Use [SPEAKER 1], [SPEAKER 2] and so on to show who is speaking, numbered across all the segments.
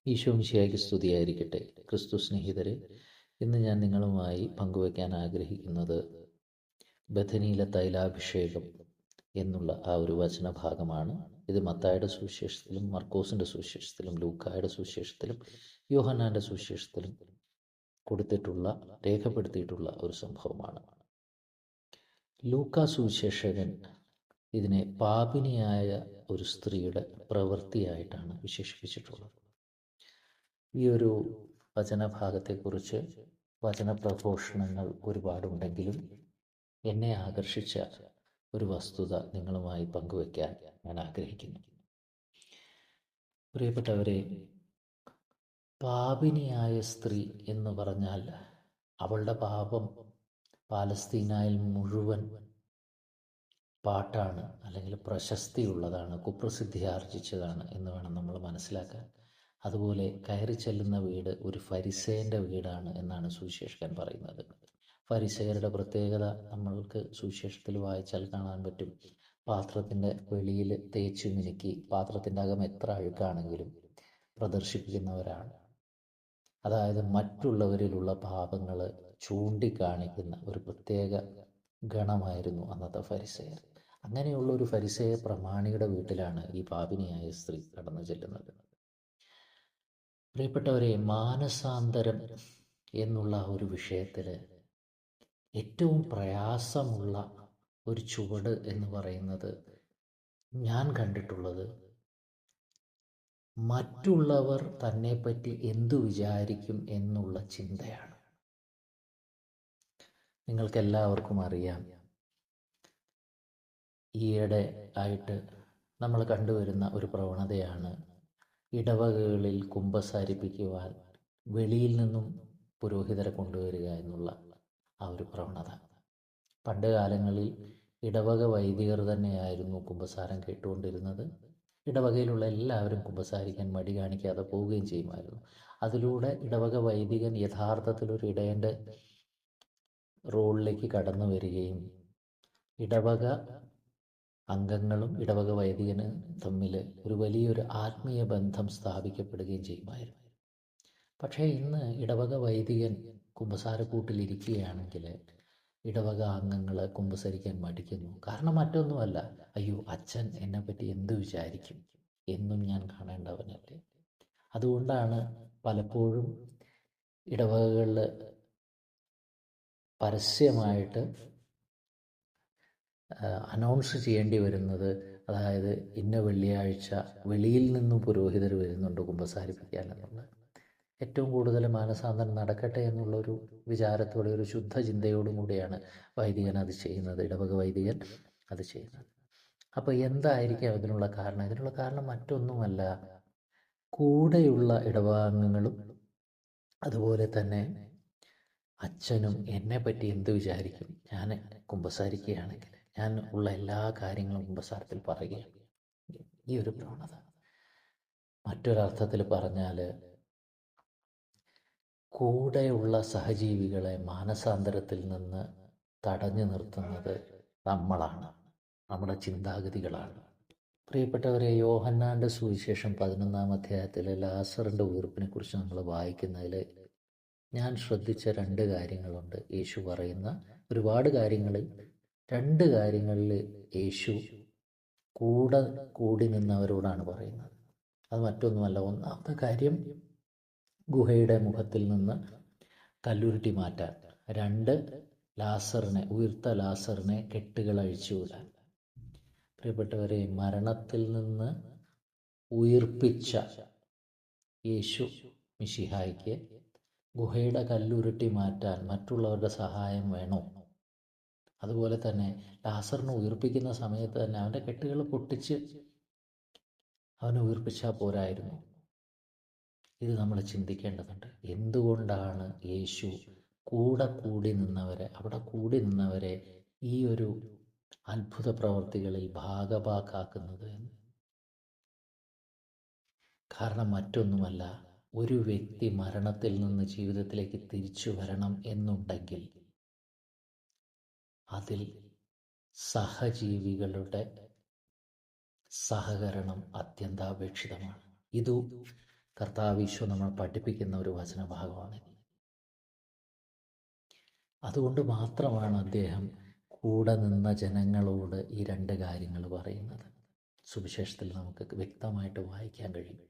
[SPEAKER 1] ഈശോ മിശിഹായ്ക്ക് സ്തുതിയായിരിക്കട്ടെ. ക്രിസ്തു സ്നേഹിതരെ, ഇന്ന് ഞാൻ നിങ്ങളുമായി പങ്കുവയ്ക്കാൻ ആഗ്രഹിക്കുന്നത് ബഥനിയിലെ തൈലാഭിഷേകം എന്നുള്ള ആ ഒരു വചനഭാഗമാണ്. ഇത് മത്തായിയുടെ സുവിശേഷത്തിലും മർക്കോസിൻ്റെ സുവിശേഷത്തിലും ലൂക്കായുടെ സുവിശേഷത്തിലും യോഹന്നാൻ്റെ സുവിശേഷത്തിലും രേഖപ്പെടുത്തിയിട്ടുള്ള ഒരു സംഭവമാണ്. ലൂക്കാ സുവിശേഷകൻ ഇതിനെ പാപിനിയായ ഒരു സ്ത്രീയുടെ പ്രവൃത്തിയായിട്ടാണ് വിശേഷിപ്പിച്ചിട്ടുള്ളത്. ഈ ഒരു വചനഭാഗത്തെക്കുറിച്ച് വചനപ്രഘോഷണങ്ങൾ ഒരുപാടുണ്ടെങ്കിലും എന്നെ ആകർഷിച്ച ഒരു വസ്തുത നിങ്ങളുമായി പങ്കുവയ്ക്കാൻ ഞാൻ ആഗ്രഹിക്കുന്നു. പ്രിയപ്പെട്ടവരെ, പാപിനിയായ സ്ത്രീ എന്ന് പറഞ്ഞാൽ അവളുടെ പാപം പാലസ്തീനായിൽ മുഴുവൻ പാട്ടാണ്, അല്ലെങ്കിൽ പ്രശസ്തിയുള്ളതാണ്, കുപ്രസിദ്ധി ആർജിച്ചതാണ് എന്ന് വേണം നമ്മൾ മനസ്സിലാക്കാൻ. അതുപോലെ കയറി ചെല്ലുന്ന വീട് ഒരു ഫരിസേയൻ്റെ വീടാണ് എന്നാണ് സുവിശേഷകൻ പറയുന്നത്. ഫരിസേയരുടെ പ്രത്യേകത നമ്മൾക്ക് സുവിശേഷത്തിൽ വായിച്ചാൽ കാണാൻ പറ്റും. പാത്രത്തിൻ്റെ വെളിയിൽ തേച്ച് മിനുക്കി പാത്രത്തിൻ്റെ അകം എത്ര അഴുക്കാണെങ്കിലും പ്രദർശിപ്പിക്കുന്നവരാണ്. അതായത് മറ്റുള്ളവരിലുള്ള പാപങ്ങൾ ചൂണ്ടിക്കാണിക്കുന്ന ഒരു പ്രത്യേക ഗണമായിരുന്നു അന്നത്തെ ഫരിസേയർ. അങ്ങനെയുള്ള ഒരു ഫരിസേയ പ്രമാണിയുടെ വീട്ടിലാണ് ഈ പാപിനിയായ സ്ത്രീ കടന്നു ചെല്ലുന്നത്. പ്രിയപ്പെട്ടവരെ, മാനസാന്തരം എന്നുള്ള ഒരു വിഷയത്തിൽ ഏറ്റവും പ്രയാസമുള്ള ഒരു ചുവട് എന്ന് പറയുന്നത് ഞാൻ കണ്ടിട്ടുള്ളത് മറ്റുള്ളവർ തന്നെപ്പറ്റി എന്തു വിചാരിക്കും എന്നുള്ള ചിന്തയാണ്. നിങ്ങൾക്കെല്ലാവർക്കും അറിയാം, ഈയിടെ ആയിട്ട് നമ്മൾ കണ്ടുവരുന്ന ഒരു പ്രവണതയാണ് ഇടവകകളിൽ കുമ്പസാരിപ്പിക്കുവാൻ വെളിയിൽ നിന്നും പുരോഹിതരെ കൊണ്ടുവരിക എന്നുള്ള ആ ഒരു പ്രവണത. പണ്ട് കാലങ്ങളിൽ ഇടവക വൈദികർ തന്നെയായിരുന്നു കുമ്പസാരം കേട്ടുകൊണ്ടിരുന്നത്. ഇടവകയിലുള്ള എല്ലാവരും കുമ്പസാരിക്കാൻ മടി കാണിക്കാതെ പോവുകയും ചെയ്യുമായിരുന്നു. അതിലൂടെ ഇടവക വൈദികൻ യഥാർത്ഥത്തിൽ ഒരു ഇടയൻ്റെ റോളിലേക്ക് കടന്നു വരികയും ഇടവക അംഗങ്ങളും ഇടവക വൈദികനും തമ്മിൽ ഒരു വലിയൊരു ആത്മീയ ബന്ധം സ്ഥാപിക്കപ്പെടുകയും ചെയ്യുമായിരുന്നു. പക്ഷേ ഇന്ന് ഇടവക വൈദികൻ കുമ്പസാരക്കൂട്ടിലിരിക്കുകയാണെങ്കിൽ ഇടവക അംഗങ്ങൾ കുമ്പസരിക്കാൻ മടിക്കുന്നു. കാരണം മറ്റൊന്നുമല്ല, അയ്യോ അച്ഛൻ എന്നെപ്പറ്റി എന്ത് വിചാരിക്കും എന്നും ഞാൻ കാണേണ്ടവനല്ലേ. അതുകൊണ്ടാണ് പലപ്പോഴും ഇടവകകളിൽ പരസ്യമായിട്ട് അനൗൺസ് ചെയ്യേണ്ടി വരുന്നത്, അതായത് ഇന്ന വെള്ളിയാഴ്ച വെളിയിൽ നിന്നും പുരോഹിതർ വരുന്നുണ്ട് കുമ്പസാരിപ്പിക്കാൻ എന്നുള്ളത്. ഏറ്റവും കൂടുതൽ മാനസാന്തരം നടക്കട്ടെ എന്നുള്ളൊരു വിചാരത്തോടെ, ഒരു ശുദ്ധ ചിന്തയോടും കൂടിയാണ് വൈദികൻ അത് ചെയ്യുന്നത്, ഇടവക വൈദികൻ അത് ചെയ്യുന്നത്. അപ്പോൾ എന്തായിരിക്കും ഇതിനുള്ള കാരണം? ഇതിനുള്ള കാരണം മറ്റൊന്നുമല്ല, കൂടെയുള്ള ഇടവകാംഗങ്ങളും അതുപോലെ തന്നെ അച്ഛനും എന്നെപ്പറ്റി എന്ത് വിചാരിക്കും ഞാൻ കുമ്പസാരിക്കുകയാണെങ്കിൽ, ഞാൻ ഉള്ള എല്ലാ കാര്യങ്ങളും കുമ്പസാരത്തിൽ പറയുകയാണ്. ഈ ഒരു പ്രവണത മറ്റൊരർത്ഥത്തിൽ പറഞ്ഞാൽ, കൂടെയുള്ള സഹജീവികളെ മാനസാന്തരത്തിൽ നിന്ന് തടഞ്ഞു നിർത്തുന്നത് നമ്മളാണ്, നമ്മുടെ ചിന്താഗതികളാണ്. പ്രിയപ്പെട്ടവരെ, യോഹന്നാൻ്റെ സുവിശേഷം 11-ാം അധ്യായത്തിലെ ലാസറിൻ്റെ ഉയിർപ്പിനെ കുറിച്ച് നമ്മൾ വായിക്കുന്നതിൽ ഞാൻ ശ്രദ്ധിച്ച 2 കാര്യങ്ങളുണ്ട്. യേശു പറയുന്ന ഒരുപാട് കാര്യങ്ങളിൽ 2 കാര്യങ്ങളിൽ യേശു കൂടി നിന്നവരോടാണ് പറയുന്നത്. അത് മറ്റൊന്നുമല്ല. ഒന്നാമത്തെ കാര്യം, ഗുഹയുടെ മുഖത്തിൽ നിന്ന് കല്ലുരുട്ടി മാറ്റാൻ. 2, ഉയിർത്ത ലാസറിനെ കെട്ടുകൾ അഴിച്ചുവിടാൻ. പ്രിയപ്പെട്ടവരെ, മരണത്തിൽ നിന്ന് ഉയിർപ്പിച്ച യേശു മിശിഹായ്ക്ക് ഗുഹയുടെ കല്ലുരുട്ടി മാറ്റാൻ മറ്റുള്ളവരുടെ സഹായം വേണോ? അതുപോലെ തന്നെ ലാസറിനെ ഉയിർപ്പിക്കുന്ന സമയത്ത് തന്നെ അവൻ്റെ കെട്ടുകൾ പൊട്ടിച്ച് അവനെ ഉയിർപ്പിച്ചാൽ പോരായിരുന്നു? ഇത് നമ്മൾ ചിന്തിക്കേണ്ടതുണ്ട്. എന്തുകൊണ്ടാണ് യേശു അവിടെ കൂടി നിന്നവരെ ഈ ഒരു അത്ഭുത പ്രവർത്തികളിൽ ഭാഗഭാക്കാക്കുന്നത് എന്ന്? കാരണം മറ്റൊന്നുമല്ല, ഒരു വ്യക്തി മരണത്തിൽ നിന്ന് ജീവിതത്തിലേക്ക് തിരിച്ചു വരണം എന്നുണ്ടെങ്കിൽ അതിൽ സഹജീവികളുടെ സഹകരണം അത്യന്താപേക്ഷിതമാണ്. ഇത് കർത്താവ് ഈശോ നമ്മൾ പഠിപ്പിക്കുന്ന ഒരു വചനഭാഗമാണ്. അതുകൊണ്ട് മാത്രമാണ് അദ്ദേഹം കൂടെ നിന്ന ജനങ്ങളോട് ഈ രണ്ട് കാര്യങ്ങൾ പറയുന്നത്. സുവിശേഷത്തിൽ നമുക്ക് വ്യക്തമായിട്ട് വായിക്കാൻ കഴിയും.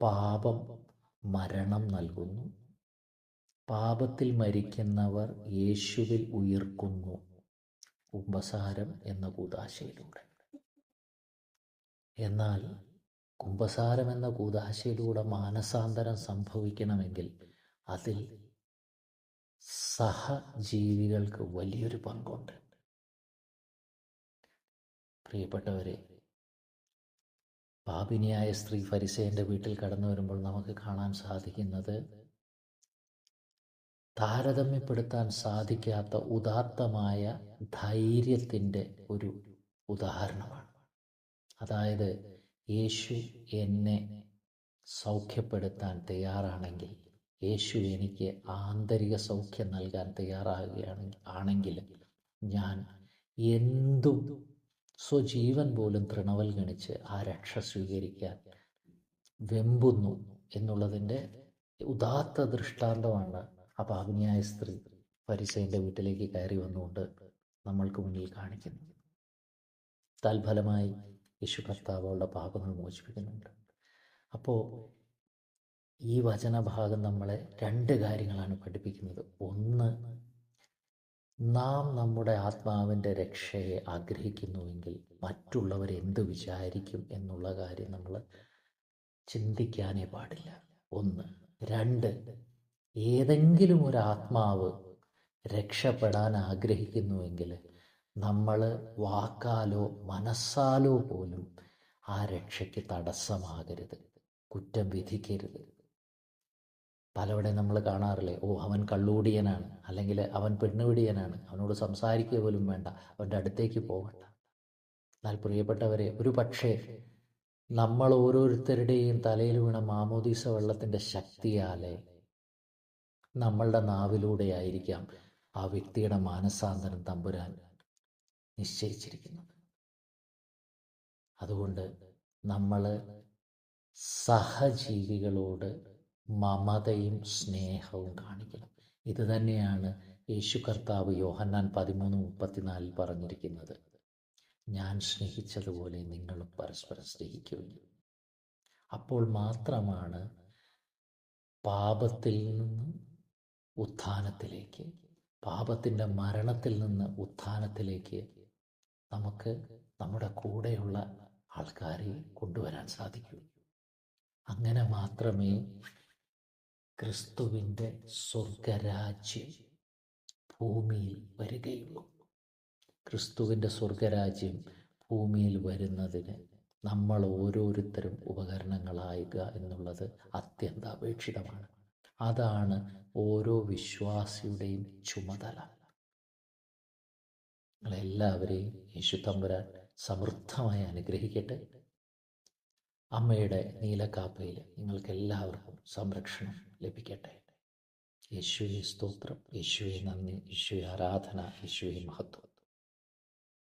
[SPEAKER 1] പാപം മരണം നൽകുന്നു, പാപത്തിൽ മരിക്കുന്നവർ യേശുവിൽ ഉയിർക്കുന്നു, കുമ്പസാരം എന്ന കൂദാശയിലൂടെ. എന്നാൽ കുമ്പസാരം എന്ന കൂദാശയിലൂടെ മാനസാന്തരം സംഭവിക്കണമെങ്കിൽ അതിൽ സഹജീവികൾക്ക് വലിയൊരു പങ്കുണ്ട്. പ്രിയപ്പെട്ടവരെ, പാപിനിയായ സ്ത്രീ ഫരിസേയന്റെ വീട്ടിൽ കടന്നു വരുമ്പോൾ നമുക്ക് കാണാൻ സാധിക്കുന്നത് താരതമ്യപ്പെടുത്താൻ സാധിക്കാത്ത ഉദാത്തമായ ധൈര്യത്തിൻ്റെ ഒരു ഉദാഹരണമാണ്. അതായത്, യേശു എന്നെ സൗഖ്യപ്പെടുത്താൻ തയ്യാറാണെങ്കിൽ, യേശു എനിക്ക് ആന്തരിക സൗഖ്യം നൽകാൻ തയ്യാറാകുകയാണെങ്കിൽ ഞാൻ എന്തും സ്വജീവൻ പോലും തൃണവൽഗണിച്ച് ആ രക്ഷ സ്വീകരിക്കാൻ വെമ്പുന്നു എന്നുള്ളതിൻ്റെ ഉദാത്ത ദൃഷ്ടാന്തമാണ് ആ പാപിനിയായ സ്ത്രീ ഫരിസേയന്റെ വീട്ടിലേക്ക് കയറി വന്നുകൊണ്ട് നമ്മൾക്ക് മുന്നിൽ കാണിക്കുന്നത്. തൽഫലമായി യേശു കർത്താവ് അവളുടെ പാപങ്ങൾ മോചിപ്പിക്കുന്നുണ്ട്. അപ്പോൾ ഈ വചനഭാഗം നമ്മളെ രണ്ട് കാര്യങ്ങളാണ് പഠിപ്പിക്കുന്നത്. ഒന്ന്, നാം നമ്മുടെ ആത്മാവിൻ്റെ രക്ഷയെ ആഗ്രഹിക്കുന്നുവെങ്കിൽ മറ്റുള്ളവർ എന്ത് വിചാരിക്കും എന്നുള്ള കാര്യം നമ്മൾ ചിന്തിക്കാനേ പാടില്ല. ഒന്ന്. രണ്ട്, ഏതെങ്കിലും ഒരു ആത്മാവ് രക്ഷപ്പെടാൻ ആഗ്രഹിക്കുന്നുവെങ്കിൽ നമ്മൾ വാക്കാലോ മനസ്സാലോ പോലും ആ രക്ഷയ്ക്ക് തടസ്സമാകരുത്, കുറ്റം വിധിക്കരുത്. പലവിടെ നമ്മൾ കാണാറില്ലേ, അവൻ കള്ളൂടിയനാണ്, അല്ലെങ്കിൽ അവൻ പെണ്ണുപിടിയനാണ്, അവനോട് സംസാരിക്കുക പോലും വേണ്ട, അവൻ്റെ അടുത്തേക്ക് പോകണ്ട. എന്നാൽ പ്രിയപ്പെട്ടവരെ, ഒരു പക്ഷേ നമ്മൾ ഓരോരുത്തരുടെയും തലയിൽ വീണ മാമോദീസ വെള്ളത്തിൻ്റെ ശക്തിയാലെ നമ്മളുടെ നാവിലൂടെ ആയിരിക്കാം ആ വ്യക്തിയുടെ മാനസാന്തരം തമ്പുരാൻ നിശ്ചയിച്ചിരിക്കുന്നത്. അതുകൊണ്ട് നമ്മൾ സഹജീവികളോട് മമതയും സ്നേഹവും കാണിക്കണം. ഇത് തന്നെയാണ് യേശു കർത്താവ് യോഹന്നാൻ 13:34 പറഞ്ഞിരിക്കുന്നത്. ഞാൻ സ്നേഹിച്ചതുപോലെ നിങ്ങളും പരസ്പരം സ്നേഹിക്കുവിൻ. അപ്പോൾ മാത്രമാണ് പാപത്തിൽ നിന്ന് ഉത്ഥാനത്തിലേക്ക്, പാപത്തിൻ്റെ മരണത്തിൽ നിന്ന് ഉത്ഥാനത്തിലേക്ക് നമുക്ക് നമ്മുടെ കൂടെയുള്ള ആൾക്കാരെ കൊണ്ടുവരാൻ സാധിക്കൂ. അങ്ങനെ മാത്രമേ ക്രിസ്തുവിൻ്റെ സ്വർഗരാജ്യം ഭൂമിയിൽ വരികയുള്ളൂ. ക്രിസ്തുവിൻ്റെ സ്വർഗരാജ്യം ഭൂമിയിൽ വരുന്നതിന് നമ്മൾ ഓരോരുത്തരും ഉപകരണങ്ങളായുക എന്നുള്ളത് അത്യന്താപേക്ഷിതമാണ്. അതാണ് ഓരോ വിശ്വാസിയുടെയും ചുമതല. നിങ്ങളെല്ലാവരെയും യേശു തമ്പുരാൻ സമൃദ്ധമായി അനുഗ്രഹിക്കട്ടെ. അമ്മയുടെ നീലക്കാപ്പയിൽ നിങ്ങൾക്ക് എല്ലാവർക്കും സംരക്ഷണം ലഭിക്കട്ടെ. യേശുവേ സ്തോത്രം, യേശുവേ നന്ദി, യേശുവേ ആരാധന, യേശുവേ മഹത്വം.